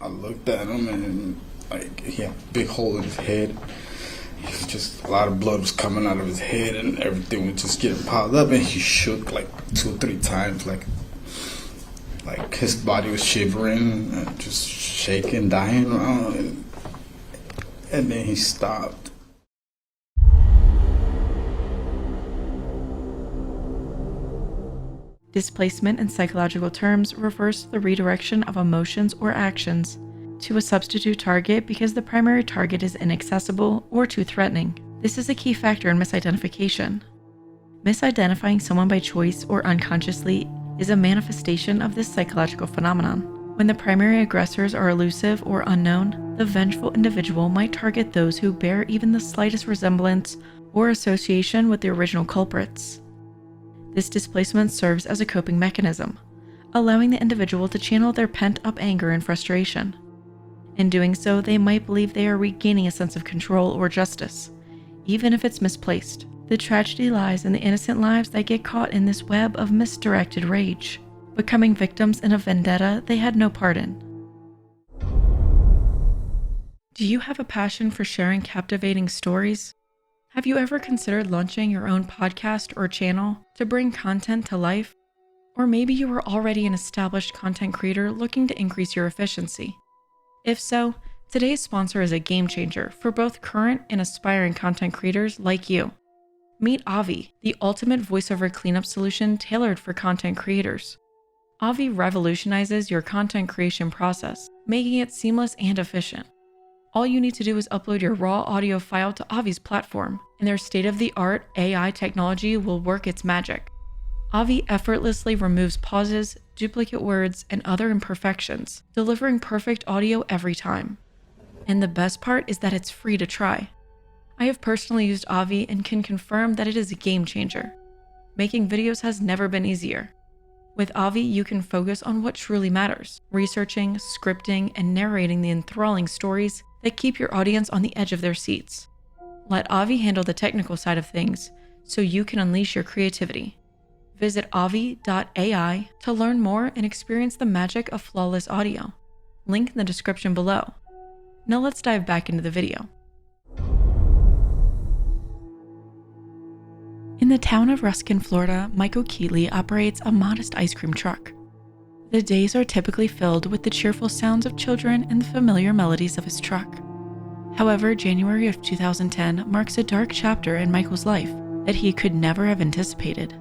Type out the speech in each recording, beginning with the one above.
I looked at him and like he had a big hole in his head. Just a lot of blood was coming out of his head and everything was just getting piled up, and he shook like 2 or 3 times, like his body was shivering and just shaking, dying around, and then he stopped. Displacement in psychological terms refers to the redirection of emotions or actions to a substitute target because the primary target is inaccessible or too threatening. This is a key factor in misidentification. Misidentifying someone by choice or unconsciously is a manifestation of this psychological phenomenon. When the primary aggressors are elusive or unknown, the vengeful individual might target those who bear even the slightest resemblance or association with the original culprits. This displacement serves as a coping mechanism, allowing the individual to channel their pent-up anger and frustration. In doing so, they might believe they are regaining a sense of control or justice, even if it's misplaced. The tragedy lies in the innocent lives that get caught in this web of misdirected rage, becoming victims in a vendetta they had no part in. Do you have a passion for sharing captivating stories? Have you ever considered launching your own podcast or channel to bring content to life? Or maybe you are already an established content creator looking to increase your efficiency. If so, today's sponsor is a game changer for both current and aspiring content creators like you. Meet Avi, the ultimate voiceover cleanup solution tailored for content creators. Avi revolutionizes your content creation process, making it seamless and efficient. All you need to do is upload your raw audio file to Avi's platform, and their state-of-the-art AI technology will work its magic. Avi effortlessly removes pauses, duplicate words, and other imperfections, delivering perfect audio every time. And the best part is that it's free to try. I have personally used Avi and can confirm that it is a game changer. Making videos has never been easier. With Avi, you can focus on what truly matters, researching, scripting, and narrating the enthralling stories that keep your audience on the edge of their seats. Let Avi handle the technical side of things so you can unleash your creativity. Visit avi.ai to learn more and experience the magic of flawless audio. Link in the description below. Now let's dive back into the video. In the town of Ruskin, Florida, Michael Keetley operates a modest ice cream truck. The days are typically filled with the cheerful sounds of children and the familiar melodies of his truck. However, January of 2010 marks a dark chapter in Michael's life that he could never have anticipated.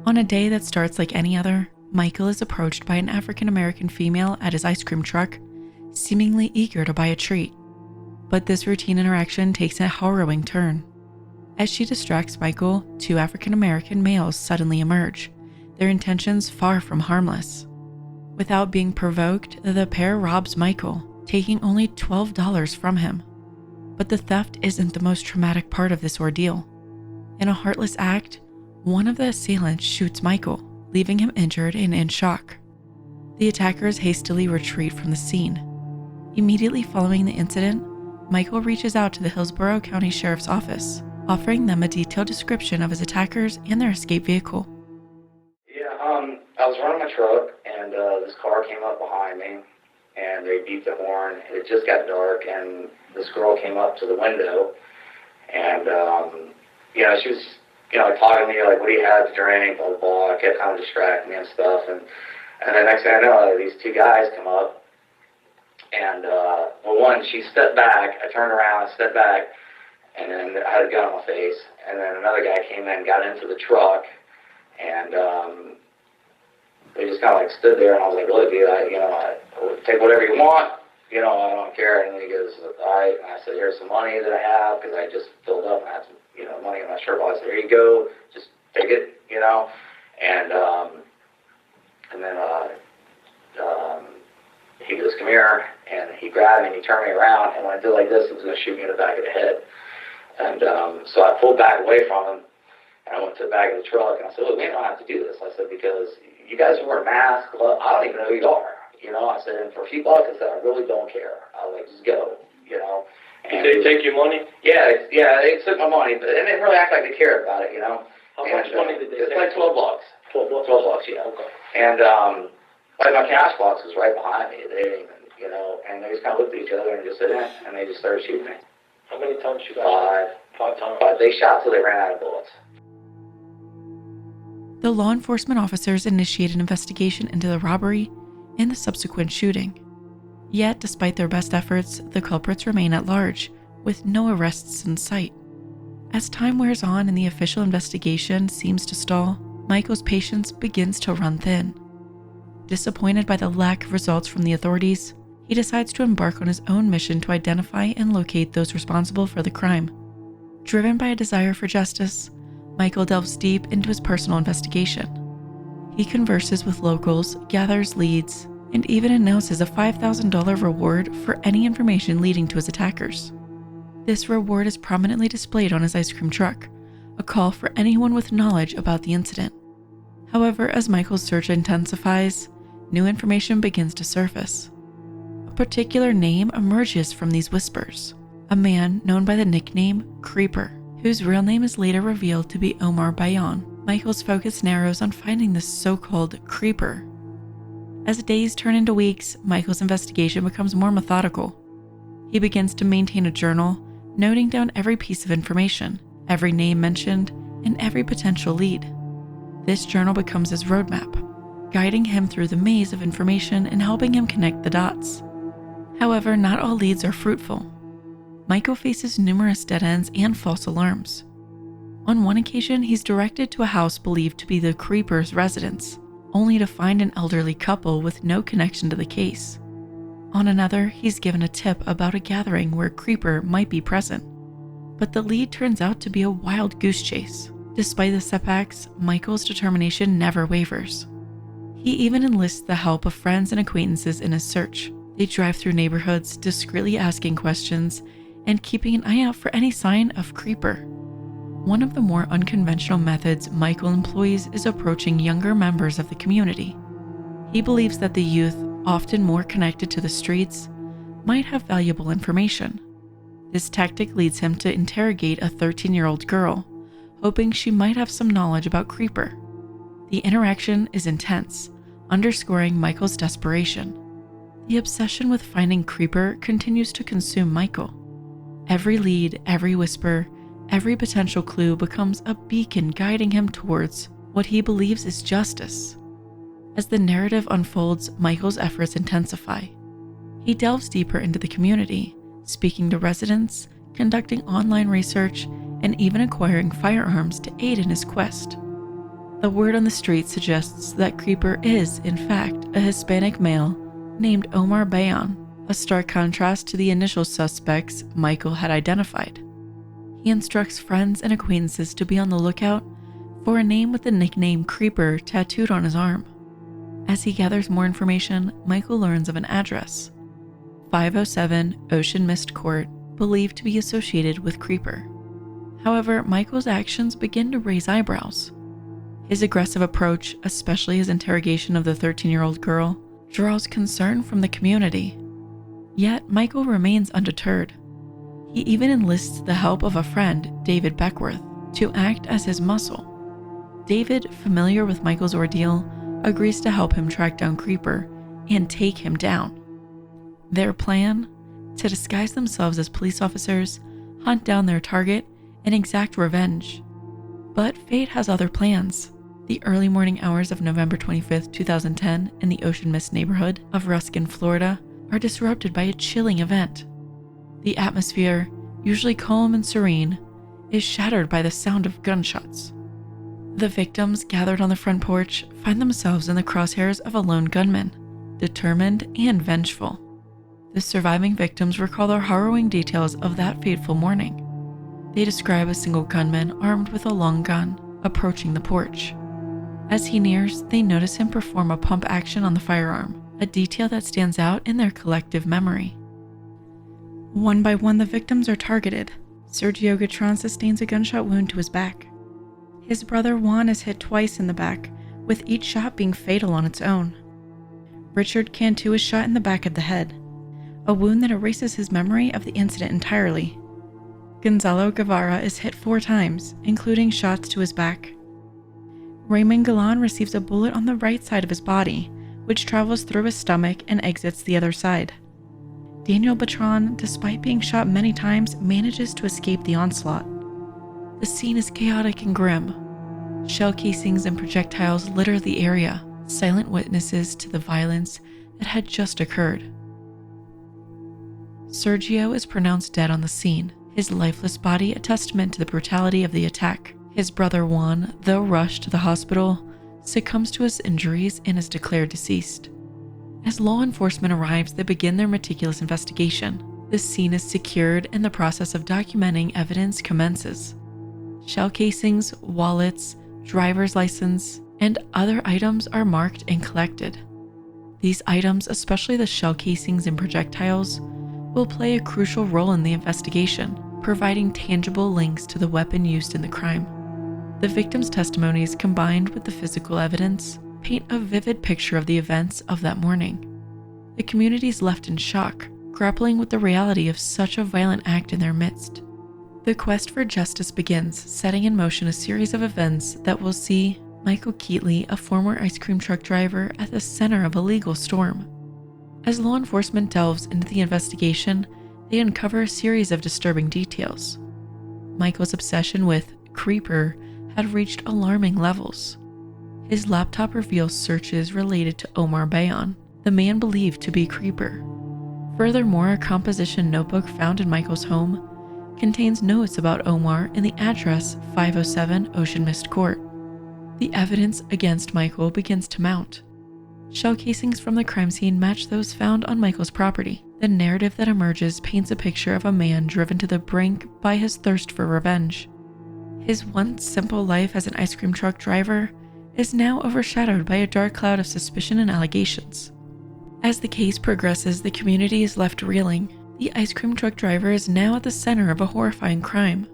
On a day that starts like any other, Michael is approached by an African-American female at his ice cream truck, seemingly eager to buy a treat. But this routine interaction takes a harrowing turn. As she distracts Michael, 2 African-American males suddenly emerge, their intentions far from harmless. Without being provoked, the pair robs Michael, taking only $12 from him. But the theft isn't the most traumatic part of this ordeal. In a heartless act, one of the assailants shoots Michael, leaving him injured and in shock. The attackers hastily retreat from the scene. Immediately following the incident, Michael reaches out to the Hillsborough County Sheriff's Office, offering them a detailed description of his attackers and their escape vehicle. I was running my truck, and this car came up behind me, and they beeped the horn. It just got dark, and this girl came up to the window, and, she was, talking to me, like, what do you have to drink, blah, blah, blah. I kept kind of distracting me and stuff, and the next thing I know, these 2 guys come up, and, one, she stepped back, I turned around and stepped back, and then I had a gun on my face, and then another guy came in, got into the truck, and, they just kind of like stood there, and I was like, look, dude, I take whatever you want, I don't care. And then he goes, all right. And I said, here's some money that I have, because I just filled up and I had some, money in my shirt box. I said, here you go, just take it, And then he goes, come here, and he grabbed me and he turned me around, and when I did like this, he was going to shoot me in the back of the head. And so I pulled back away from him, and I went to the back of the truck, and I said, look, we don't have to do this. I said, because you guys are wearing masks, I don't even know who you are. I said, and for a few bucks, I said, I really don't care. I was like, just go, And did they take your money? Yeah, they took my money, but they didn't really act like they cared about it, How much money did they take? It's like $12. $12, yeah. Okay. And like my cash box was right behind me. They didn't even, and they we just kind of looked at each other and just said, and they just started shooting me. How many times you got shot? 5 times. But they shot till they ran out of bullets. The law enforcement officers initiated an investigation into the robbery and the subsequent shooting. Yet, despite their best efforts, the culprits remain at large, with no arrests in sight. As time wears on and the official investigation seems to stall, Michael's patience begins to run thin. Disappointed by the lack of results from the authorities, he decides to embark on his own mission to identify and locate those responsible for the crime. Driven by a desire for justice, Michael delves deep into his personal investigation. He converses with locals, gathers leads, and even announces a $5,000 reward for any information leading to his attackers. This reward is prominently displayed on his ice cream truck, a call for anyone with knowledge about the incident. However, as Michael's search intensifies, new information begins to surface. A particular name emerges from these whispers, a man known by the nickname Creeper, whose real name is later revealed to be Omar Bayan. Michael's focus narrows on finding this so-called Creeper. As days turn into weeks, Michael's investigation becomes more methodical. He begins to maintain a journal, noting down every piece of information, every name mentioned, and every potential lead. This journal becomes his roadmap, guiding him through the maze of information and helping him connect the dots. However, not all leads are fruitful. Michael faces numerous dead ends and false alarms. On one occasion, he's directed to a house believed to be the Creeper's residence, only to find an elderly couple with no connection to the case. On another, he's given a tip about a gathering where Creeper might be present. But the lead turns out to be a wild goose chase. Despite the setbacks, Michael's determination never wavers. He even enlists the help of friends and acquaintances in his search. They drive through neighborhoods, discreetly asking questions, and keeping an eye out for any sign of Creeper. One of the more unconventional methods Michael employs is approaching younger members of the community. He believes that the youth, often more connected to the streets, might have valuable information. This tactic leads him to interrogate a 13-year-old girl, hoping she might have some knowledge about Creeper. The interaction is intense, underscoring Michael's desperation. The obsession with finding Creeper continues to consume Michael. Every lead, every whisper, every potential clue becomes a beacon guiding him towards what he believes is justice. As the narrative unfolds, Michael's efforts intensify. He delves deeper into the community, speaking to residents, conducting online research, and even acquiring firearms to aid in his quest. The word on the street suggests that Creeper is, in fact, a Hispanic male named Omar Bayan, a stark contrast to the initial suspects Michael had identified. He instructs friends and acquaintances to be on the lookout for a name with the nickname Creeper tattooed on his arm. As he gathers more information, Michael learns of an address, 507 Ocean Mist Court, believed to be associated with Creeper. However, Michael's actions begin to raise eyebrows. His aggressive approach, especially his interrogation of the 13-year-old girl, draws concern from the community. Yet, Michael remains undeterred. He even enlists the help of a friend, David Beckworth, to act as his muscle. David, familiar with Michael's ordeal, agrees to help him track down Creeper and take him down. Their plan? To disguise themselves as police officers, hunt down their target, and exact revenge. But fate has other plans. The early morning hours of November 25, 2010, in the Ocean Mist neighborhood of Ruskin, Florida, are disrupted by a chilling event. The atmosphere, usually calm and serene, is shattered by the sound of gunshots. The victims gathered on the front porch find themselves in the crosshairs of a lone gunman, determined and vengeful. The surviving victims recall the harrowing details of that fateful morning. They describe a single gunman armed with a long gun approaching the porch. As he nears, they notice him perform a pump action on the firearm, a detail that stands out in their collective memory. One by one, the victims are targeted. Sergio Gatron sustains a gunshot wound to his back. His brother Juan is hit twice in the back, with each shot being fatal on its own. Richard Cantu is shot in the back of the head, a wound that erases his memory of the incident entirely. Gonzalo Guevara is hit 4 times, including shots to his back. Raymond Galan receives a bullet on the right side of his body, which travels through his stomach and exits the other side. Daniel Batron, despite being shot many times, manages to escape the onslaught. The scene is chaotic and grim. Shell casings and projectiles litter the area, silent witnesses to the violence that had just occurred. Sergio is pronounced dead on the scene, his lifeless body a testament to the brutality of the attack. His brother Juan, though rushed to the hospital, succumbs to his injuries and is declared deceased. As law enforcement arrives, they begin their meticulous investigation. The scene is secured and the process of documenting evidence commences. Shell casings, wallets, driver's license, and other items are marked and collected. These items, especially the shell casings and projectiles, will play a crucial role in the investigation, providing tangible links to the weapon used in the crime. The victims' testimonies, combined with the physical evidence, paint a vivid picture of the events of that morning. The community is left in shock, grappling with the reality of such a violent act in their midst. The quest for justice begins, setting in motion a series of events that will see Michael Keetley, a former ice cream truck driver, at the center of a legal storm. As law enforcement delves into the investigation, they uncover a series of disturbing details. Michael's obsession with Creeper had reached alarming levels. His laptop reveals searches related to Omar Bayon, the man believed to be Creeper. Furthermore, a composition notebook found in Michael's home contains notes about Omar and the address 507 Ocean Mist Court. The evidence against Michael begins to mount. Shell casings from the crime scene match those found on Michael's property. The narrative that emerges paints a picture of a man driven to the brink by his thirst for revenge. His once simple life as an ice cream truck driver is now overshadowed by a dark cloud of suspicion and allegations. As the case progresses, the community is left reeling. The ice cream truck driver is now at the center of a horrifying crime.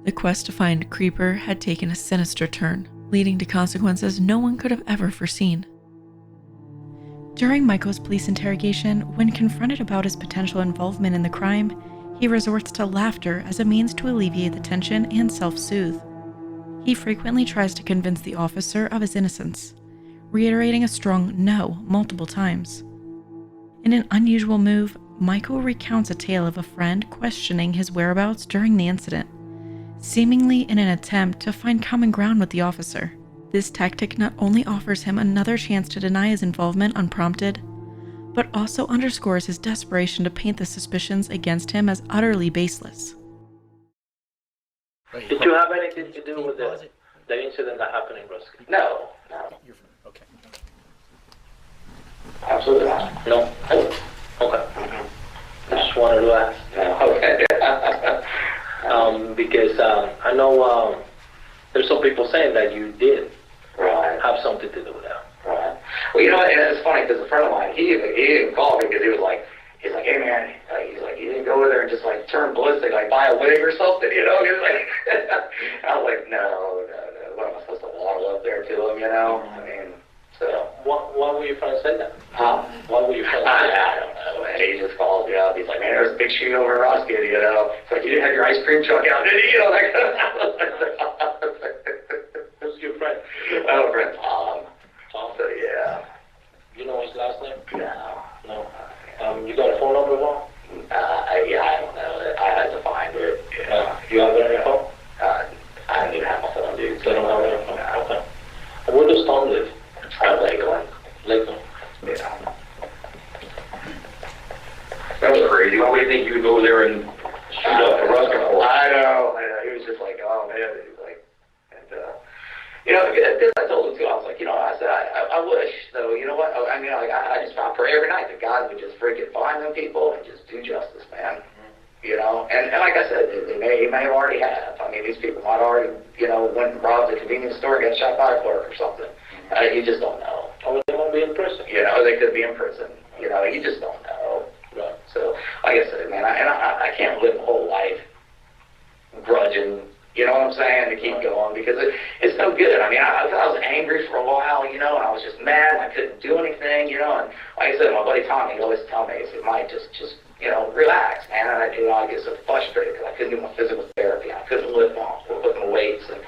The quest to find Creeper had taken a sinister turn, leading to consequences no one could have ever foreseen. During Michael's police interrogation, when confronted about his potential involvement in the crime, he resorts to laughter as a means to alleviate the tension and self-soothe. He frequently tries to convince the officer of his innocence, reiterating a strong no multiple times. In an unusual move, Michael recounts a tale of a friend questioning his whereabouts during the incident, seemingly in an attempt to find common ground with the officer. This tactic not only offers him another chance to deny his involvement unprompted, but also underscores his desperation to paint the suspicions against him as utterly baseless. Did you have anything to do with the incident that happened in Ruskin? No. You're fine. Okay. Absolutely not. No? Okay. Just wanted to ask. Okay. Because I know there's some people saying that you did Right. have something to do with that. Right. Well, you know, and it's funny because a friend of mine, he even called me because he's like, hey man, he's like, you didn't go over there and just like turn ballistic, like buy a wig or something, you know? He's like, I was like, no. What am I supposed to waddle up there to him, you know? I mean, so. Why were you trying to say that? Huh? Why were you trying to say that? I don't know, man. He just calls me up. He's like, man, there's a big shoot over in Ruskin, you know? It's like, you didn't have your ice cream truck out, did you? You know, like, Who's your friend? oh, friend Tom. Tom? So, yeah. You know his last name? No. No. You got a phone number, Juan? Yeah, I don't know. I had to find it. Yeah. You have it on your phone? I don't even have my phone, dude. You don't have it on your phone? Okay. And where does Tom live? Lakeland. Lakeland. Yeah. That's crazy. Why would you think you would go there and shoot up a Ruskin for? I know. He was just like, oh, man. He was like, and, you know, because I told him, too, I was like, you know, I said, I wish, though, you know what? I mean, like, I pray every night that God would just freaking find them people and just do justice, man. You know, and like I said, he may have already have. I mean, these people might already, you know, went and robbed a convenience store and got shot by a clerk or something. You just don't know. Or they won't be in prison. You know, they could be in prison. You know, you just don't know. Right. So, like I said, man, I can't live a whole life grudging, you know what I'm saying, to keep going, because it's no good. I mean, I was angry for a while, you know, and I was just mad, and I couldn't do anything, you know, and like I said, my buddy Tommy, he always tell me, he said, Mike, just you know, relax, man, and I get so frustrated because I couldn't do my physical therapy, I couldn't lift my weights, and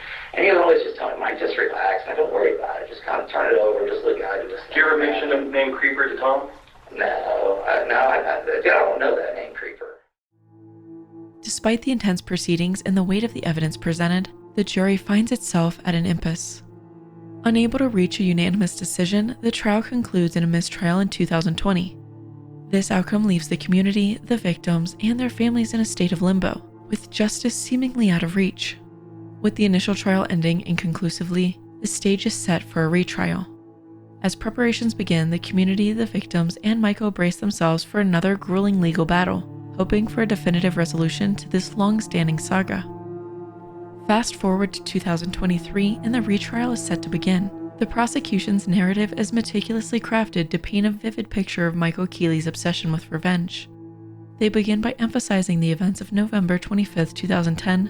he would always just tell me, Mike, just relax, man, don't worry about it, just kind of turn it over, just let God do this. Did you ever mention the name Creeper to Tom? No, I don't know that name, Creeper. Despite the intense proceedings and the weight of the evidence presented, the jury finds itself at an impasse. Unable to reach a unanimous decision, the trial concludes in a mistrial in 2020. This outcome leaves the community, the victims, and their families in a state of limbo, with justice seemingly out of reach. With the initial trial ending inconclusively, the stage is set for a retrial. As preparations begin, the community, the victims, and Michael brace themselves for another grueling legal battle, hoping for a definitive resolution to this long-standing saga. Fast forward to 2023, and the retrial is set to begin. The prosecution's narrative is meticulously crafted to paint a vivid picture of Michael Keetley's obsession with revenge. They begin by emphasizing the events of November 25, 2010,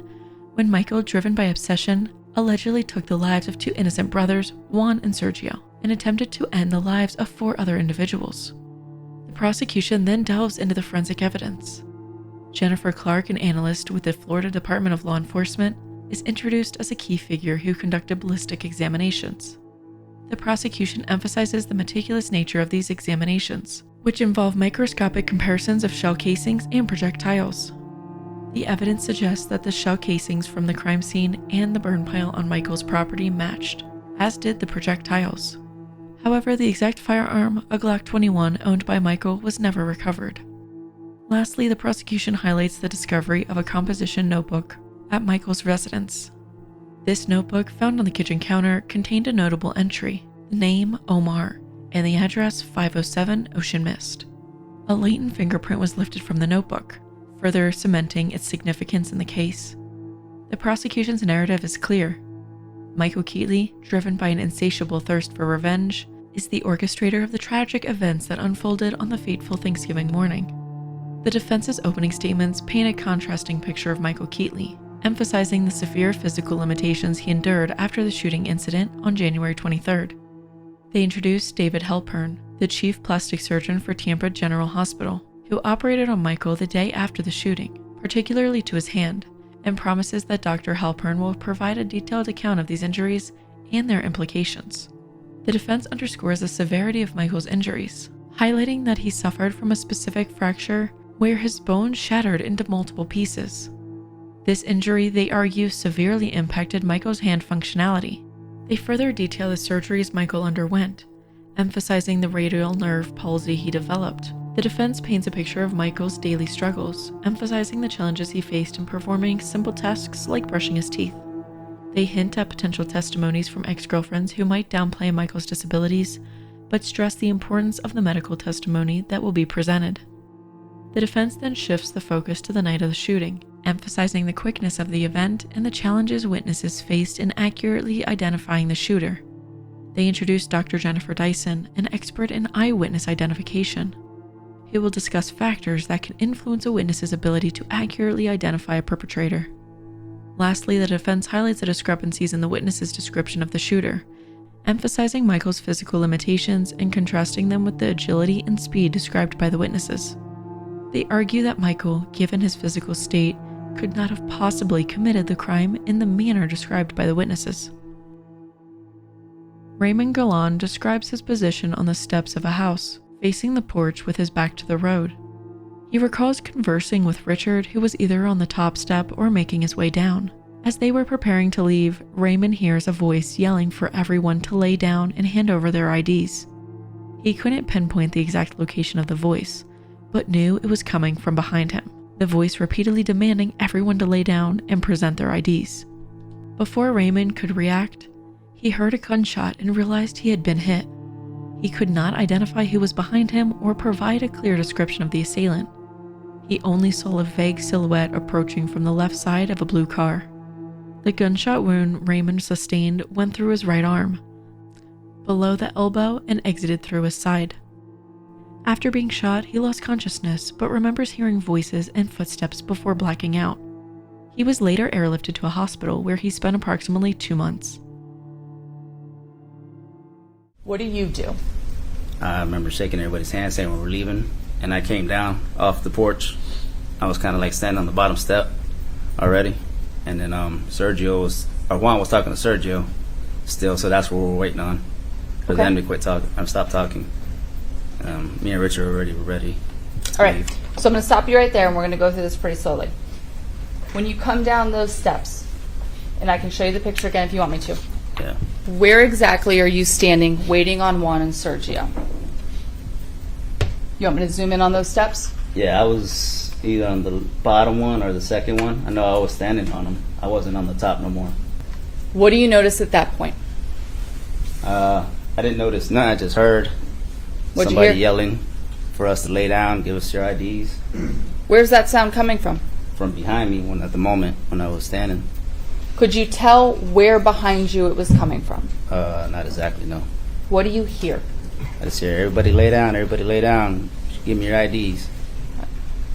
when Michael, driven by obsession, allegedly took the lives of two innocent brothers, Juan and Sergio, and attempted to end the lives of 4 other individuals. The prosecution then delves into the forensic evidence. Jennifer Clark, an analyst with the Florida Department of Law Enforcement, is introduced as a key figure who conducted ballistic examinations. The prosecution emphasizes the meticulous nature of these examinations, which involve microscopic comparisons of shell casings and projectiles. The evidence suggests that the shell casings from the crime scene and the burn pile on Michael's property matched, as did the projectiles. However, the exact firearm, a Glock 21 owned by Michael, was never recovered. Lastly, the prosecution highlights the discovery of a composition notebook at Michael's residence. This notebook, found on the kitchen counter, contained a notable entry, the name Omar, and the address 507 Ocean Mist. A latent fingerprint was lifted from the notebook, further cementing its significance in the case. The prosecution's narrative is clear. Michael Keetley, driven by an insatiable thirst for revenge, is the orchestrator of the tragic events that unfolded on the fateful Thanksgiving morning. The defense's opening statements paint a contrasting picture of Michael Keetley, emphasizing the severe physical limitations he endured after the shooting incident on January 23rd. They introduced David Halpern, the chief plastic surgeon for Tampa General Hospital, who operated on Michael the day after the shooting, particularly to his hand, and promises that Dr. Halpern will provide a detailed account of these injuries and their implications. The defense underscores the severity of Michael's injuries, highlighting that he suffered from a specific fracture where his bone shattered into multiple pieces. This injury, they argue, severely impacted Michael's hand functionality. They further detail the surgeries Michael underwent, emphasizing the radial nerve palsy he developed. The defense paints a picture of Michael's daily struggles, emphasizing the challenges he faced in performing simple tasks like brushing his teeth. They hint at potential testimonies from ex-girlfriends who might downplay Michael's disabilities, but stress the importance of the medical testimony that will be presented. The defense then shifts the focus to the night of the shooting, emphasizing the quickness of the event and the challenges witnesses faced in accurately identifying the shooter. They introduce Dr. Jennifer Dyson, an expert in eyewitness identification, who will discuss factors that can influence a witness's ability to accurately identify a perpetrator. Lastly, the defense highlights the discrepancies in the witness's description of the shooter, emphasizing Michael's physical limitations and contrasting them with the agility and speed described by the witnesses. They argue that Michael, given his physical state, could not have possibly committed the crime in the manner described by the witnesses. Raymond Galan describes his position on the steps of a house, facing the porch with his back to the road. He recalls conversing with Richard, who was either on the top step or making his way down. As they were preparing to leave, Raymond hears a voice yelling for everyone to lay down and hand over their IDs. He couldn't pinpoint the exact location of the voice, but knew it was coming from behind him, the voice repeatedly demanding everyone to lay down and present their IDs. Before Raymond could react, he heard a gunshot and realized he had been hit. He could not identify who was behind him or provide a clear description of the assailant. He only saw a vague silhouette approaching from the left side of a blue car. The gunshot wound Raymond sustained went through his right arm, below the elbow, and exited through his side. After being shot, he lost consciousness, but remembers hearing voices and footsteps before blacking out. He was later airlifted to a hospital where he spent approximately 2 months. What do you do? I remember shaking everybody's hand saying when we're leaving, and I came down off the porch. I was kind of like standing on the bottom step already, and then Juan was talking to Sergio still, so that's what we're waiting on for them to quit talking, stop talking. Me and Richard already were ready. All right. So I'm going to stop you right there, and we're going to go through this pretty slowly. When you come down those steps, and I can show you the picture again if you want me to. Yeah. Where exactly are you standing, waiting on Juan and Sergio? You want me to zoom in on those steps? Yeah, I was either on the bottom one or the second one. I know I was standing on them. I wasn't on the top no more. What do you notice at that point? I didn't notice none. I just heard What'd you somebody hear? yelling for us to lay down, give us your IDs. Where's that sound coming from? From behind me at the moment when I was standing. Could you tell where behind you it was coming from? Not exactly, no. What do you hear? I just hear everybody lay down, give me your IDs.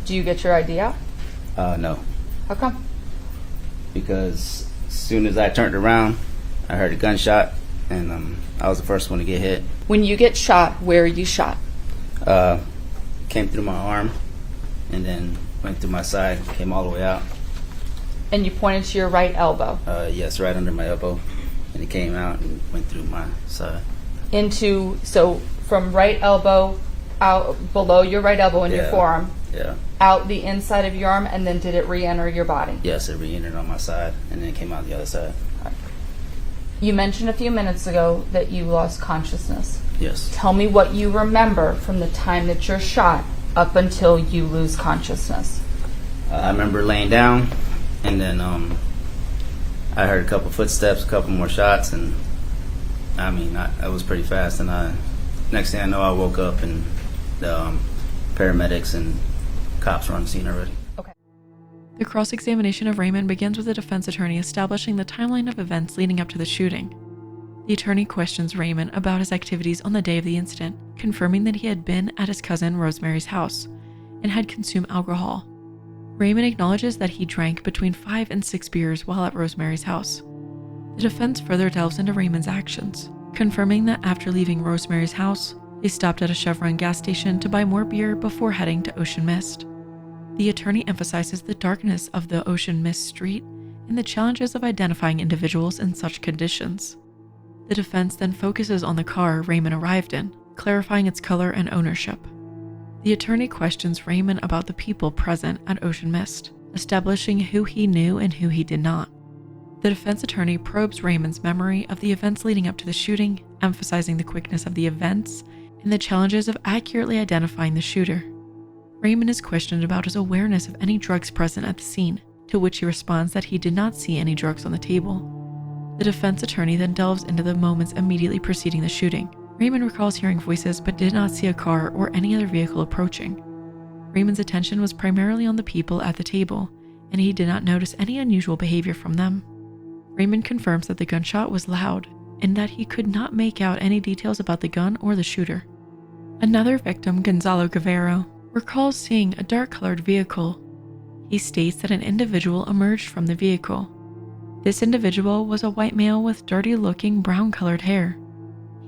Do you get your ID out? No. How come? Because as soon as I turned around, I heard a gunshot, and I was the first one to get hit. When you get shot, where are you shot? Came through my arm, and then went through my side, came all the way out. And you pointed to your right elbow. Yes, right under my elbow, and it came out and went through my side. So from right elbow out below your right elbow in your forearm, out the inside of your arm, and then did it re-enter your body? Yes, it re-entered on my side, and then it came out the other side. You mentioned a few minutes ago that you lost consciousness. Yes. Tell me what you remember from the time that you're shot up until you lose consciousness. I remember laying down, and then I heard a couple footsteps, a couple more shots, and I was pretty fast. And next thing I know, I woke up, and the paramedics and cops were on the scene already. Okay. The cross-examination of Raymond begins with the defense attorney establishing the timeline of events leading up to the shooting. The attorney questions Raymond about his activities on the day of the incident, confirming that he had been at his cousin Rosemary's house and had consumed alcohol. Raymond acknowledges that he drank between 5 and 6 beers while at Rosemary's house. The defense further delves into Raymond's actions, confirming that after leaving Rosemary's house, they stopped at a Chevron gas station to buy more beer before heading to Ocean Mist. The attorney emphasizes the darkness of the Ocean Mist street and the challenges of identifying individuals in such conditions. The defense then focuses on the car Raymond arrived in, clarifying its color and ownership. The attorney questions Raymond about the people present at Ocean Mist, establishing who he knew and who he did not. The defense attorney probes Raymond's memory of the events leading up to the shooting, emphasizing the quickness of the events and the challenges of accurately identifying the shooter. Raymond is questioned about his awareness of any drugs present at the scene, to which he responds that he did not see any drugs on the table. The defense attorney then delves into the moments immediately preceding the shooting. Raymond recalls hearing voices but did not see a car or any other vehicle approaching. Raymond's attention was primarily on the people at the table, and he did not notice any unusual behavior from them. Raymond confirms that the gunshot was loud and that he could not make out any details about the gun or the shooter. Another victim, Gonzalo Guevara, recalls seeing a dark-colored vehicle. He states that an individual emerged from the vehicle. This individual was a white male with dirty-looking brown-colored hair.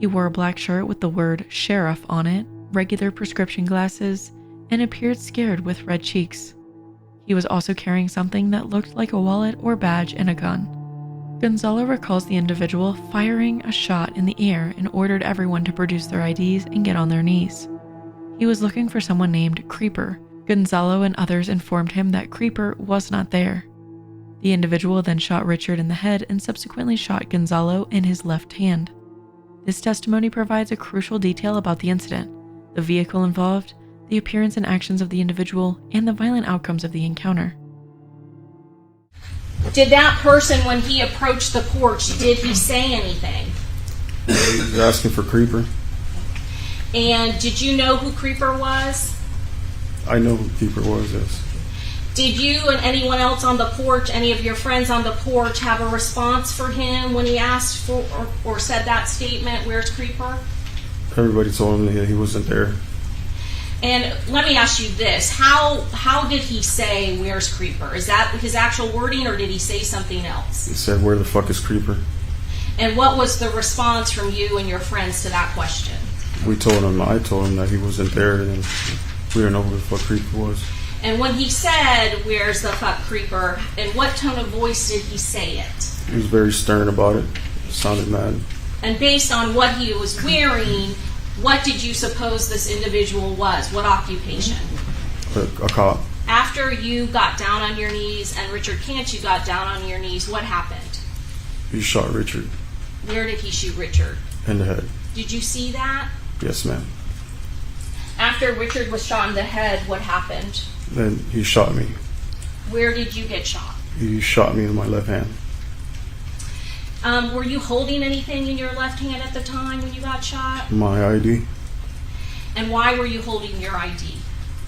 He wore a black shirt with the word sheriff on it, regular prescription glasses, and appeared scared with red cheeks. He was also carrying something that looked like a wallet or badge and a gun. Gonzalo recalls the individual firing a shot in the air and ordered everyone to produce their IDs and get on their knees. He was looking for someone named Creeper. Gonzalo and others informed him that Creeper was not there. The individual then shot Richard in the head and subsequently shot Gonzalo in his left hand. This testimony provides a crucial detail about the incident, the vehicle involved, the appearance and actions of the individual, and the violent outcomes of the encounter. Did that person, when he approached the porch, did he say anything? He was asking for Creeper. And did you know who Creeper was? I know who Creeper was, yes. Did you and anyone else on the porch, any of your friends on the porch, have a response for him when he asked for or said that statement, "Where's Creeper?" Everybody told him that he wasn't there. And let me ask you this. How did he say, "Where's Creeper"? Is that his actual wording, or did he say something else? He said, "Where the fuck is Creeper?" And what was the response from you and your friends to that question? I told him that he wasn't there, and we didn't know who the fuck Creeper was. And when he said, "Where's the fuck Creeper," in what tone of voice did he say it? He was very stern about it. It sounded mad. And based on what he was wearing, What did you suppose this individual was? What occupation? A cop. After you got down on your knees and Richard Cantu got down on your knees, what happened? He shot Richard Where did he shoot Richard? in the head. Did you see that? Yes, ma'am. After Richard was shot in the head, what happened? Then he shot me. Where did you get shot? He shot me in my left hand. Were you holding anything in your left hand at the time when you got shot? My ID, And why were you holding your ID?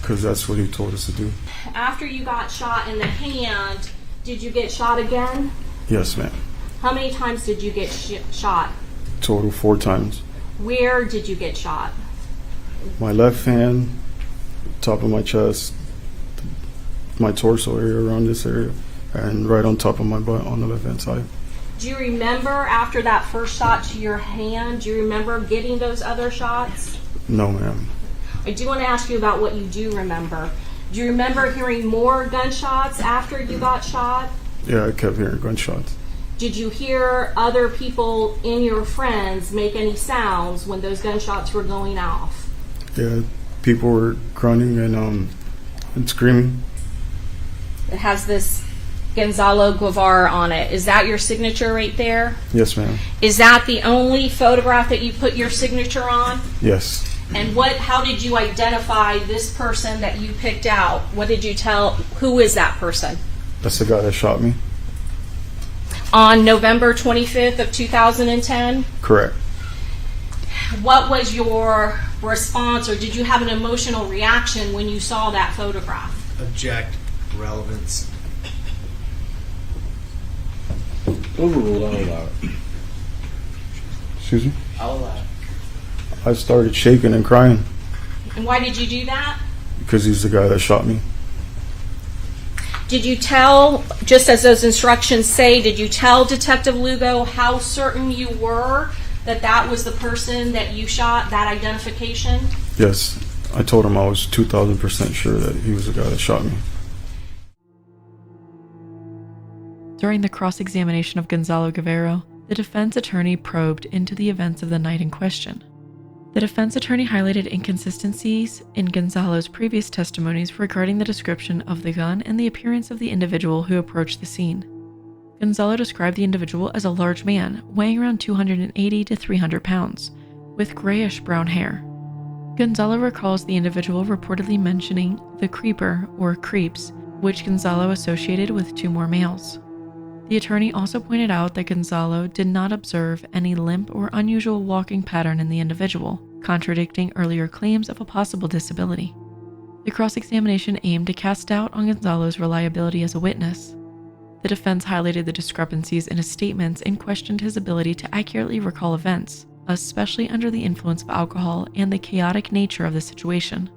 because that's what he told us to do. After you got shot in the hand, did you get shot again? Yes, ma'am. How many times did you get shot? Total 4 times. Where did you get shot? My left hand, top of my chest, my torso area around this area, and right on top of my butt on the left hand side. Do you remember after that first shot to your hand, do you remember getting those other shots? No, ma'am. I do want to ask you about what you do remember. Do you remember hearing more gunshots after you got shot? Yeah, I kept hearing gunshots. Did you hear other people in your friends make any sounds when those gunshots were going off? Yeah, people were grunting and screaming. It has this Gonzalo Guevara on it. Is that your signature right there? Yes, ma'am. Is that the only photograph that you put your signature on? Yes. And how did you identify this person that you picked out? What did you tell? Who is that person? That's the guy that shot me. On November 25th of 2010? Correct. What was your response, or did you have an emotional reaction when you saw that photograph? Object. Relevance. Overruled, I'll allow it. Excuse me? I'll allow it. I started shaking and crying And why did you do that? because he's the guy that shot me. Did you tell, just as those instructions say, did you tell Detective Lugo how certain you were that that was the person that you shot, that identification? Yes. I told him I was 2,000% sure that he was the guy that shot me. During the cross-examination of Gonzalo Guevara, the defense attorney probed into the events of the night in question. The defense attorney highlighted inconsistencies in Gonzalo's previous testimonies regarding the description of the gun and the appearance of the individual who approached the scene. Gonzalo described the individual as a large man, weighing around 280 to 300 pounds, with grayish-brown hair. Gonzalo recalls the individual reportedly mentioning the creeper, or creeps, which Gonzalo associated with 2 more males. The attorney also pointed out that Gonzalo did not observe any limp or unusual walking pattern in the individual, contradicting earlier claims of a possible disability. The cross-examination aimed to cast doubt on Gonzalo's reliability as a witness. The defense highlighted the discrepancies in his statements and questioned his ability to accurately recall events, especially under the influence of alcohol and the chaotic nature of the situation.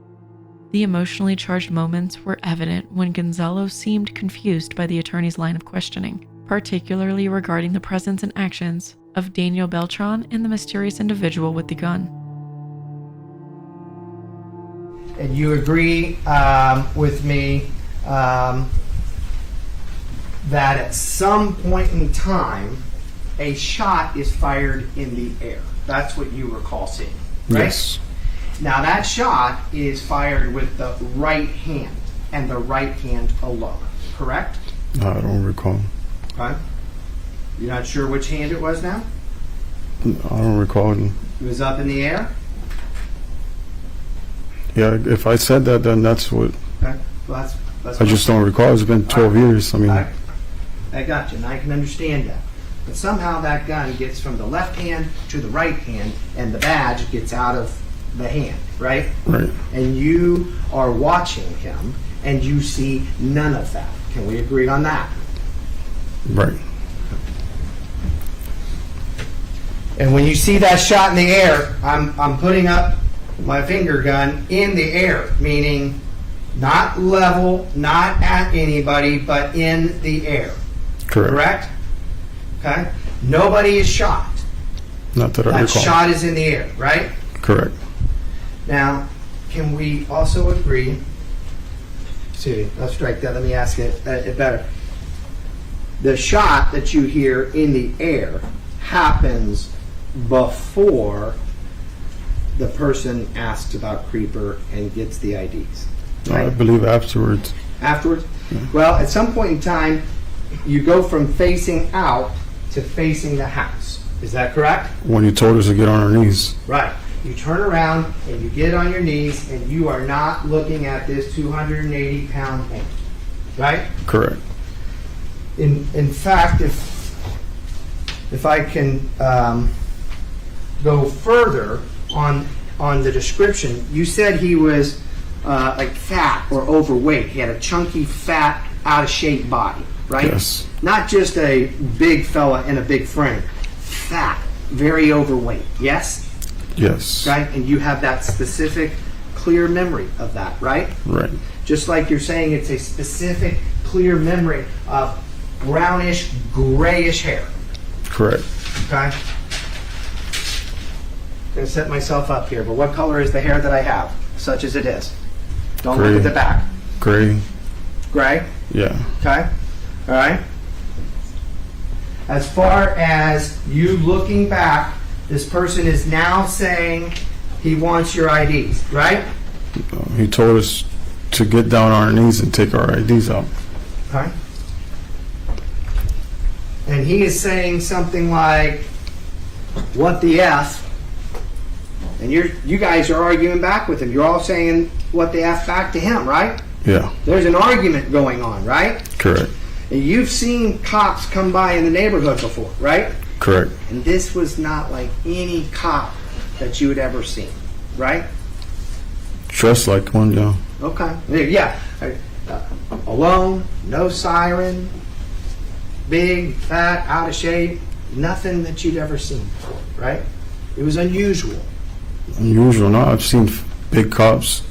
The emotionally charged moments were evident when Gonzalo seemed confused by the attorney's line of questioning, particularly regarding the presence and actions of Daniel Beltran and the mysterious individual with the gun. And you agree with me that at some point in time, a shot is fired in the air. That's what you recall seeing, right? Yes. Now that shot is fired with the right hand and the right hand alone, correct? I don't recall. Okay. You're not sure which hand it was now? I don't recall. It was up in the air? Yeah, if I said that, then that's what. Okay. Well, that's I just don't recall. It's been 12 years. I mean, I got you, and I can understand that. But somehow that gun gets from the left hand to the right hand, and the badge gets out of the hand, right? right. And you are watching him, and you see none of that. Can we agree on that? Right. And when you see that shot in the air, I'm putting up my finger gun in the air, meaning not level, not at anybody, but in the air. Correct. Okay? Nobody is shot. Not that I That recall. shot is in the air, right? Correct. Now, can we also agree? See, let's strike that. Let me ask it better. The shot that you hear in the air happens before the person asks about Creeper and gets the IDs? I believe afterwards. Afterwards? Well, at some point in time, you go from facing out to facing the house. Is that correct? When you told us to get on our knees. Right. You turn around and you get on your knees and you are not looking at this 280-pound thing. Right? Correct. In fact, if I can go further on the description, you said he was like fat or overweight. He had a chunky, fat, out of shape body, right? Yes. Not just a big fella in a big frame. Fat, very overweight. Yes? Yes. Right? And you have that specific, clear memory of that, right? Right. Just like you're saying it's a specific, clear memory of brownish, grayish hair. Correct. Okay? I'm going to set myself up here, but what color is the hair that I have, such as it is? Don't Gray. look at the back. Gray. Gray? Yeah. Okay? All right? As far as you looking back, this person is now saying he wants your IDs, right? He told us to get down on our knees and take our IDs out. Okay? And he is saying something like, what the F? And you guys are arguing back with him. You're all saying what the F back to him, right? Yeah. There's an argument going on, right? Correct. And you've seen cops come by in the neighborhood before, right? Correct. And this was not like any cop that you had ever seen, right? Dressed like one, yeah. Okay. Yeah. Alone, no siren, big, fat, out of shape, nothing that you'd ever seen before, right? It was unusual. Unusual. No, I've seen big cops.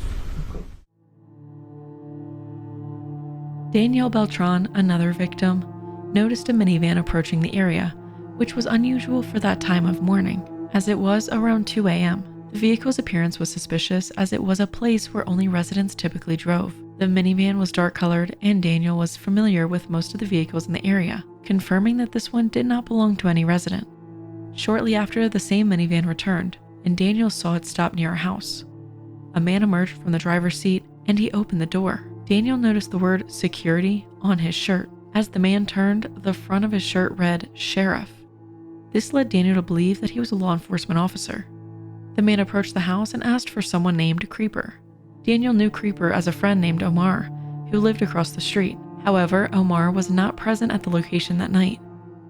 Danielle Beltran, another victim, noticed a minivan approaching the area, which was unusual for that time of morning, as it was around 2 a.m. The vehicle's appearance was suspicious as it was a place where only residents typically drove. The minivan was dark colored and Daniel was familiar with most of the vehicles in the area, confirming that this one did not belong to any resident. Shortly after, the same minivan returned, and Daniel saw it stop near a house. A man emerged from the driver's seat and he opened the door. Daniel noticed the word security on his shirt. As the man turned, the front of his shirt read sheriff. This led Daniel to believe that he was a law enforcement officer. The man approached the house and asked for someone named Creeper. Daniel knew Creeper as a friend named Omar, who lived across the street. However, Omar was not present at the location that night.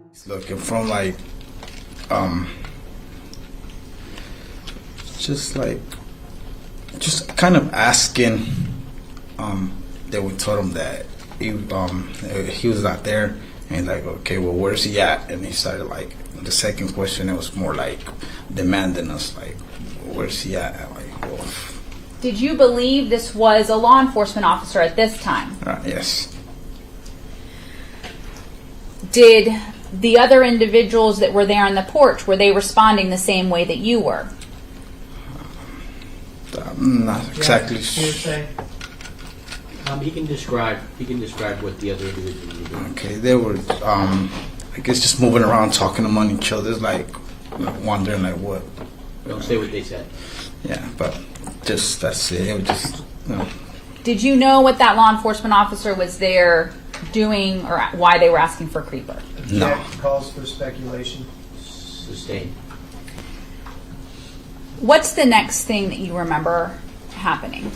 He's looking from just kind of asking. They would told him that he was not there, and he's like, okay, well, where's he at? And he started the second question. It was more like demanding us, like, where's he at? I'm like, well, did you believe this was a law enforcement officer at this time? Yes. Did the other individuals that were there on the porch, were they responding the same way that you were? I'm not exactly Hearsay. He can describe what the other individuals were doing. Okay, they were, I guess, just moving around, talking among each other, wondering, what. Don't say what they said. Yeah, but just, that's it. It was just, Did you know what that law enforcement officer was there doing or why they were asking for Creeper? No. Calls for speculation. Sustained. What's the next thing that you remember happening?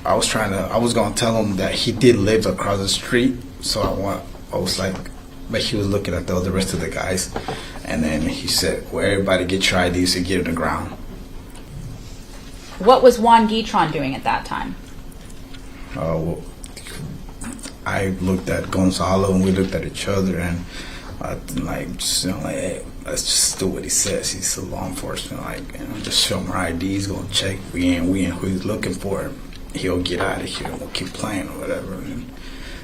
I was going to tell him that he did live across the street, so but he was looking at the rest of the guys, and then he said, well, everybody get your IDs and get on the ground. What was Juan Guitron doing at that time? Well, I looked at Gonzalo, and we looked at each other, and hey, let's just do what he says. He's a law enforcement, just show him our IDs, go check. We ain't who he's looking for. He'll get out of here, and we'll keep playing or whatever. And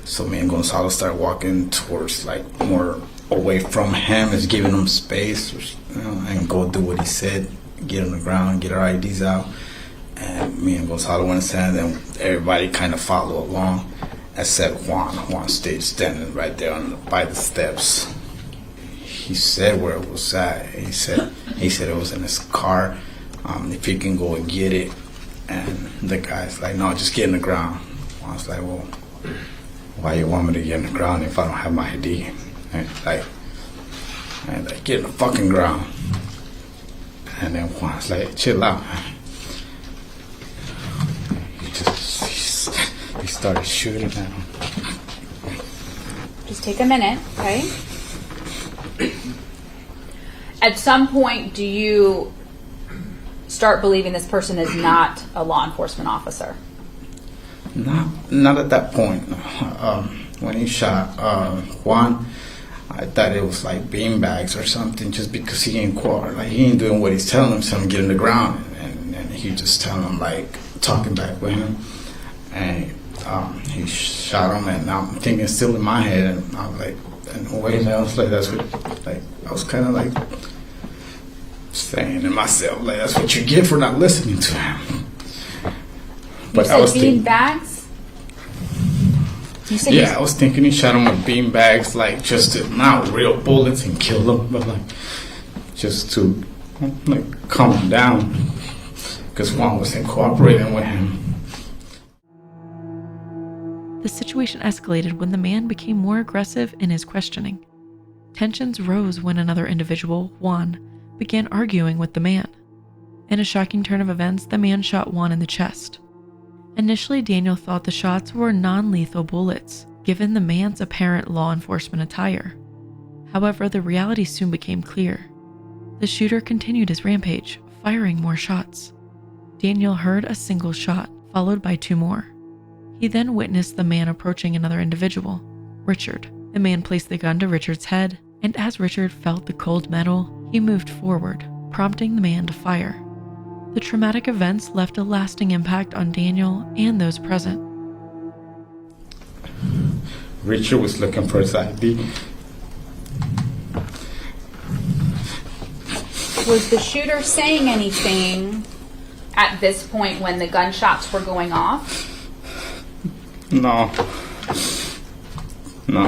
so me and Gonzalo started walking towards, more away from him, is giving him space, and go do what he said, get on the ground, get our IDs out. And me and Gonzalo went inside, and then everybody kind of followed along, except Juan. Juan stayed standing right there by the steps. he said where it was at. He said it was in his car. If he can go and get it. And the guy's like, no, just get in the ground. I was like, well, why you want me to get in the ground if I don't have my ID? And like, get in the fucking ground. And then Juan's like, chill out. He started shooting at him. Just take a minute, okay? At some point, do you start believing this person is not a law enforcement officer? Not at that point. When he shot Juan, I thought it was like beanbags or something, just because he ain't cooperate. Like, he ain't doing what he's telling him, so I'm getting the ground, and he just telling him, like, talking back with him, and he shot him, and I'm thinking still in my head, and I was like, in a way, I was like, that's what, like, I was kind of like saying to myself, like, that's what you get for not listening to him. But I was thinking bags. I was thinking he shot him with bean bags, like, just to, not real bullets and kill him, but like just to like calm him down, because Juan wasn't cooperating with him. The situation escalated when the man became more aggressive in his questioning. Tensions rose when another individual, Juan, began arguing with the man. In a shocking turn of events, the man shot Juan in the chest. Initially, Daniel thought the shots were non-lethal bullets, given the man's apparent law enforcement attire. However, the reality soon became clear. The shooter continued his rampage, firing more shots. Daniel heard a single shot, followed by 2 more. He then witnessed the man approaching another individual, Richard. The man placed the gun to Richard's head, and as Richard felt the cold metal, he moved forward, prompting the man to fire. The traumatic events left a lasting impact on Daniel and those present. Richard was looking for his ID. Was the shooter saying anything at this point when the gunshots were going off? No,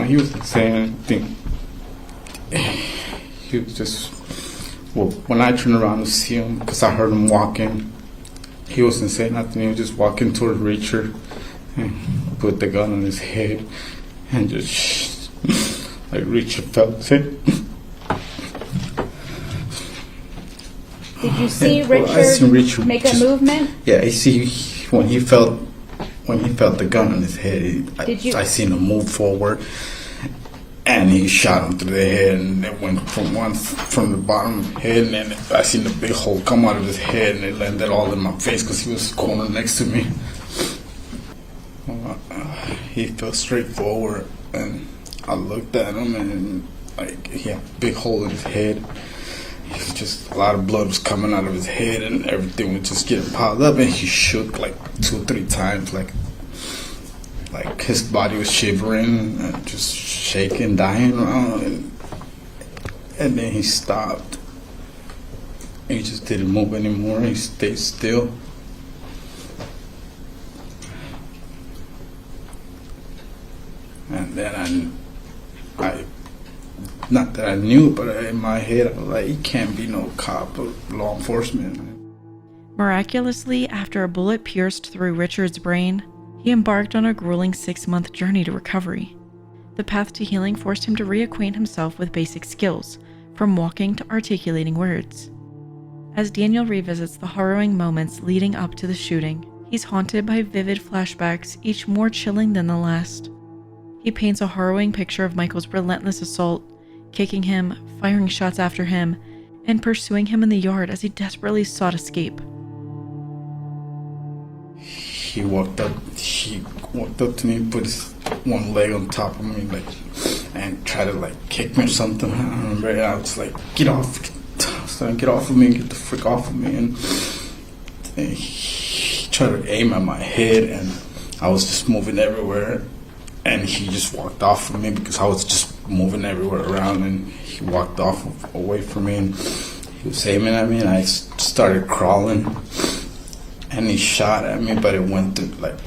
he wasn't saying anything. He was just, well, when I turned around to see him, because I heard him walking, he wasn't saying nothing. He was just walking toward Richard and put the gun on his head and just, like, Richard felt it. Did you see Richard make a movement? Yeah, I see when he felt the gun on his head, I seen him move forward, and he shot him through the head, and it went from the bottom of the head, and then I seen the big hole come out of his head, and it landed all in my face because he was cornered next to me. He fell straight forward, and I looked at him, and like, he had a big hole in his head. Just a lot of blood was coming out of his head, and everything was just getting piled up, and he shook like 2 or 3 times, like his body was shivering and just shaking, dying around, and then he stopped. He just didn't move anymore. He stayed still. And then I not that I knew, but in my head, I was like, he can't be no cop or law enforcement. Miraculously, after a bullet pierced through Richard's brain, he embarked on a grueling 6-month journey to recovery. The path to healing forced him to reacquaint himself with basic skills, from walking to articulating words. As Daniel revisits the harrowing moments leading up to the shooting, he's haunted by vivid flashbacks, each more chilling than the last. He paints a harrowing picture of Michael's relentless assault, kicking him, firing shots after him, and pursuing him in the yard as he desperately sought escape. He walked up to me, put his one leg on top of me, and tried to kick me or something. I don't remember. I was like, get off of me, get the frick off of me. And he tried to aim at my head, and I was just moving everywhere. And he just walked off of me because I was just moving everywhere around, and he walked off away from me, and he was aiming at me, and I started crawling, and he shot at me, but it went through,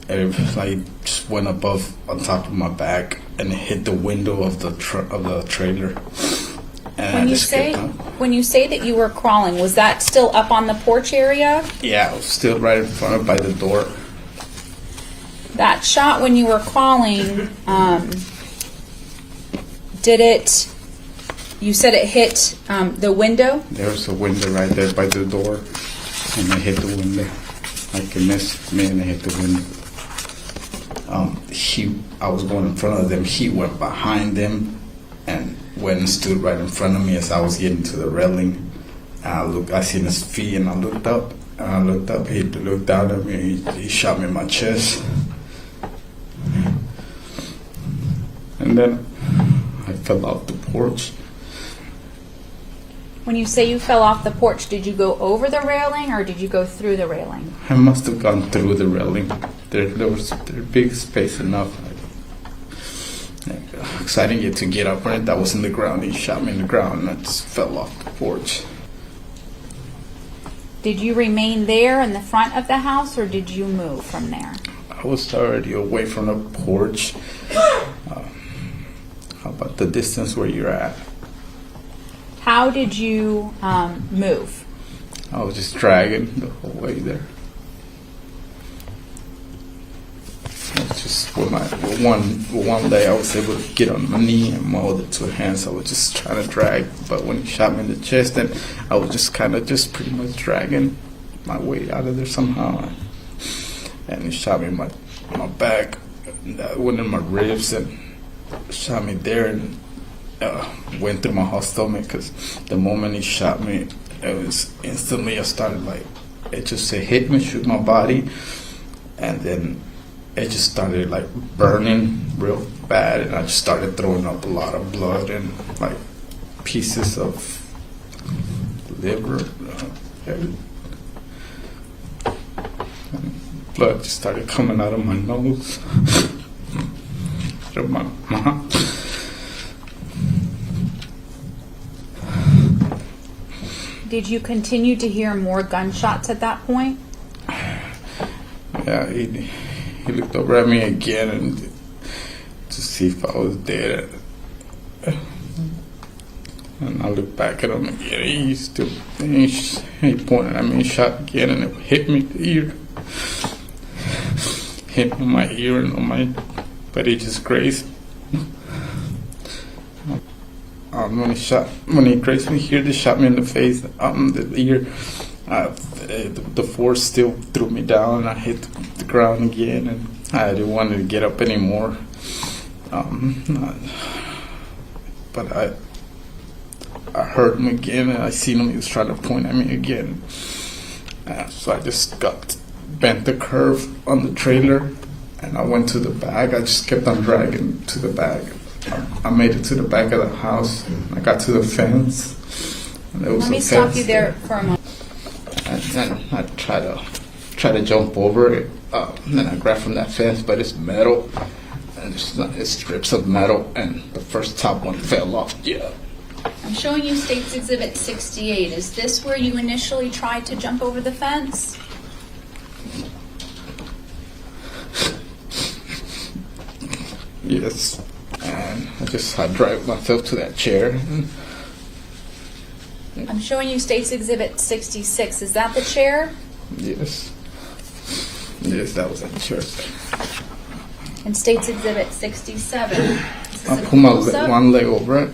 it just went above on top of my back, and it hit the window of the trailer, And When I you just say kept on. when you say that you were crawling, was that still up on the porch area? Yeah, I was still right in front of by the door. That shot when you were crawling, did it? You said it hit the window. There was a window right there by the door, and I hit the window. Like it missed me, and I hit the window. I was going in front of them. He went behind them, and went and stood right in front of me as I was getting to the railing. I seen his feet, and I looked up. He looked down at me. He shot me in my chest, and then I fell off the porch. When you say you fell off the porch, did you go over the railing or did you go through the railing? I must have gone through the railing. There was big space enough. Because I didn't get up on it. That was in the ground. He shot me in the ground, and I just fell off the porch. Did you remain there in the front of the house or did you move from there? I was already away from the porch. How about the distance where you're at? How did you move? I was just dragging the whole way there. I was just with one leg, I was able to get on my knee, and my other two hands, I was just trying to drag. But when he shot me in the chest, then I was just pretty much dragging my way out of there somehow. And he shot me in my back, went in my ribs, and shot me there, and went through my whole stomach. Because the moment he shot me, it was instantly I started it hit me, shoot my body, and then it just started burning real bad, and I just started throwing up a lot of blood and pieces of liver. Blood just started coming out of my nose, out of my mouth. Did you continue to hear more gunshots at that point? Yeah, he looked over at me again and to see if I was dead. And I looked back at him again. He pointed at me and shot again, and it hit me in the ear. Hit me on my ear and but he just grazed. When he grazed me here, they shot me in the face, the ear. The force still threw me down, and I hit the ground again, and I didn't want to get up anymore. But I heard him again, and I seen him. He was trying to point at me again. So I just bent the curve on the trailer, and I went to the back. I just kept on dragging to the back. I made it to the back of the house. I got to the fence. And there was Let me stop you there for a moment. And then I try to jump over it. And then I grab from that fence, but it's metal, and it's strips of metal, and the first top one fell off. Yeah. I'm showing you State's Exhibit 68. Is this where you initially tried to jump over the fence? Yes. And I dragged myself to that chair. I'm showing you State's Exhibit 66. Is that the chair? Yes. Yes, that was a chair. And State's Exhibit 67. I put one leg over it.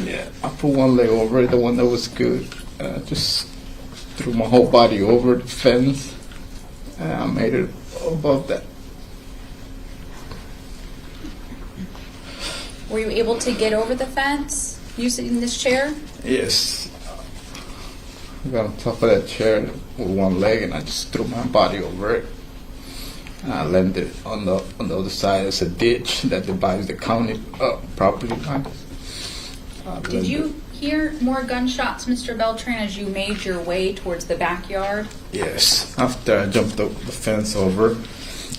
Yeah, I put one leg over it, the one that was good. I just threw my whole body over the fence, and I made it above that. Were you able to get over the fence using this chair? Yes. I got on top of that chair with one leg, and I just threw my body over it. And I landed on the other side. There's a ditch that divides the county property lines. Did you hear more gunshots, Mr. Beltran, as you made your way towards the backyard? Yes. After I jumped the fence over,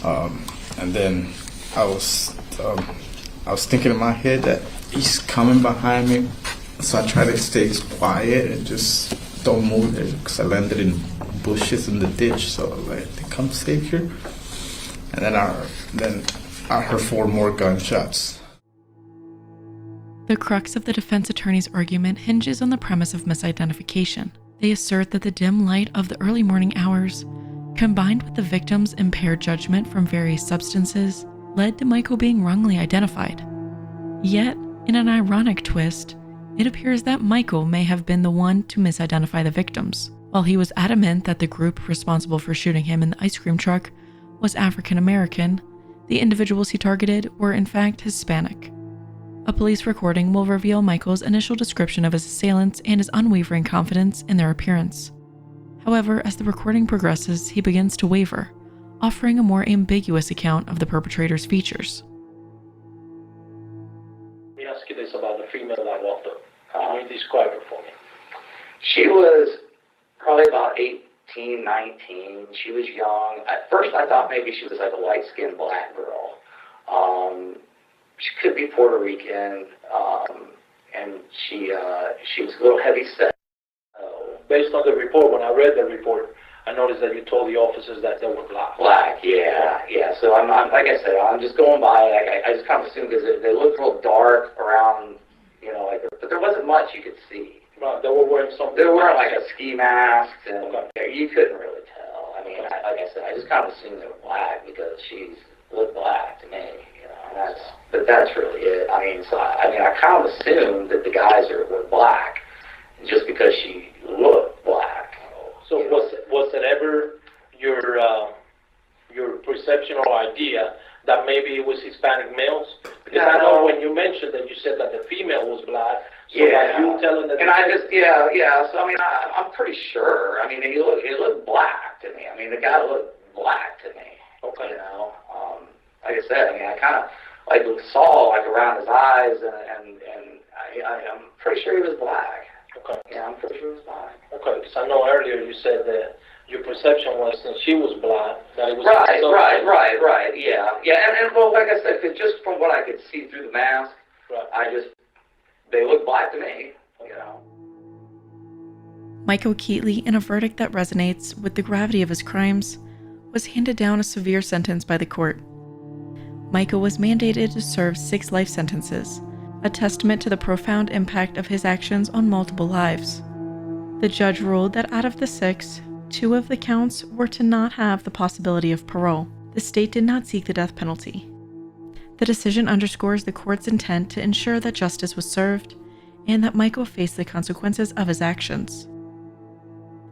and then I was thinking in my head that he's coming behind me, so I try to stay quiet and just don't move there, because I landed in bushes in the ditch, so I think I'm safe here. And then I heard 4 more gunshots. The crux of the defense attorney's argument hinges on the premise of misidentification. They assert that the dim light of the early morning hours, combined with the victim's impaired judgment from various substances, led to Michael being wrongly identified. Yet, in an ironic twist, it appears that Michael may have been the one to misidentify the victims. While he was adamant that the group responsible for shooting him in the ice cream truck was African American, the individuals he targeted were in fact Hispanic. A police recording will reveal Michael's initial description of his assailants and his unwavering confidence in their appearance. However, as the recording progresses, he begins to waver, offering a more ambiguous account of the perpetrator's features. Let me ask you this about the female that walked up. Can you describe her for me? She was probably about 18, 19. She was young. At first I thought maybe she was like a light-skinned black girl. She could be Puerto Rican, and she was a little heavy set. Based on the report, when I read the report, I noticed that you told the officers that they were black. Black, yeah. So I'm like I said, I'm just going by. I just kind of assumed because they looked real dark around, but there wasn't much you could see. Right, they were wearing something. They were wearing like a ski mask, and you couldn't really tell. I mean, like I said, I just kind of assumed they were black because she looked black to me. But that's really it. I mean, I kind of assumed that the guys were black just because she looked black. So was it ever your perception or idea that maybe it was Hispanic males? Because I know when you mentioned that you said that the female was black. So are you telling that? And I just So I mean, I'm pretty sure. I mean, he looked black to me. I mean, the guy looked black to me. Okay. Like I said, I mean, I kind of saw around his eyes, and I'm pretty sure he was black. Okay. Yeah, I'm pretty sure he was black. Okay, because I know earlier you said that your perception was since she was black that it was right. Yeah, and well, like I said, just from what I could see through the mask, they looked black to me. Michael Keetley, in a verdict that resonates with the gravity of his crimes, was handed down a severe sentence by the court. Michael was mandated to serve 6 life sentences, a testament to the profound impact of his actions on multiple lives. The judge ruled that out of the 6, 2 of the counts were to not have the possibility of parole. The state did not seek the death penalty. The decision underscores the court's intent to ensure that justice was served and that Michael faced the consequences of his actions.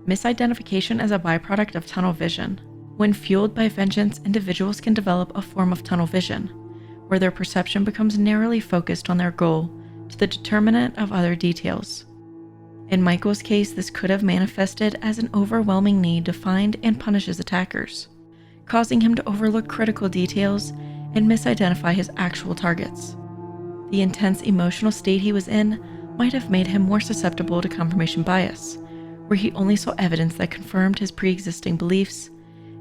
Misidentification is a byproduct of tunnel vision. When fueled by vengeance, individuals can develop a form of tunnel vision, where their perception becomes narrowly focused on their goal to the determinant of other details. In Michael's case, this could have manifested as an overwhelming need to find and punish his attackers, causing him to overlook critical details and misidentify his actual targets. The intense emotional state he was in might have made him more susceptible to confirmation bias, where he only saw evidence that confirmed his pre-existing beliefs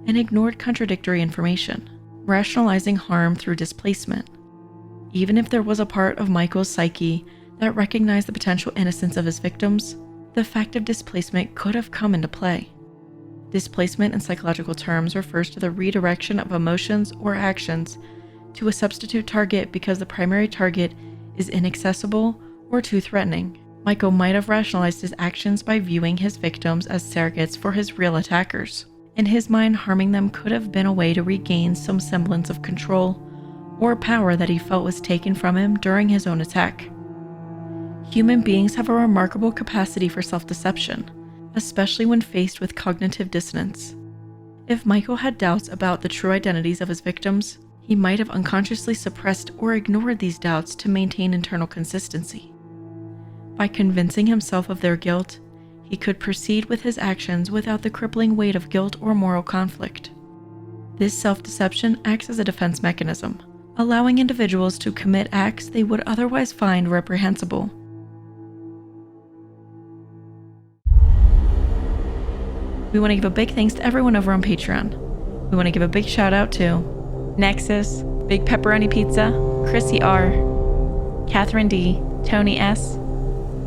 and ignored contradictory information, rationalizing harm through displacement. Even if there was a part of Michael's psyche that recognized the potential innocence of his victims, the fact of displacement could have come into play. Displacement in psychological terms refers to the redirection of emotions or actions to a substitute target because the primary target is inaccessible or too threatening. Michael might have rationalized his actions by viewing his victims as surrogates for his real attackers. In his mind, harming them could have been a way to regain some semblance of control or power that he felt was taken from him during his own attack. Human beings have a remarkable capacity for self-deception, especially when faced with cognitive dissonance. If Michael had doubts about the true identities of his victims, he might have unconsciously suppressed or ignored these doubts to maintain internal consistency. By convincing himself of their guilt, he could proceed with his actions without the crippling weight of guilt or moral conflict. This self-deception acts as a defense mechanism, allowing individuals to commit acts they would otherwise find reprehensible. We want to give a big thanks to everyone over on Patreon. We want to give a big shout out to Nexus, Big Pepperoni Pizza, Chrissy R, Catherine D, Tony S,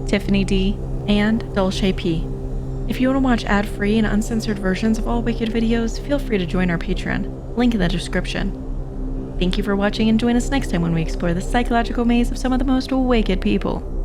Tiffany D, and Dulce P. If you want to watch ad-free and uncensored versions of all Wicked videos, feel free to join our Patreon, link in the description. Thank you for watching, and join us next time when we explore the psychological maze of some of the most wicked people.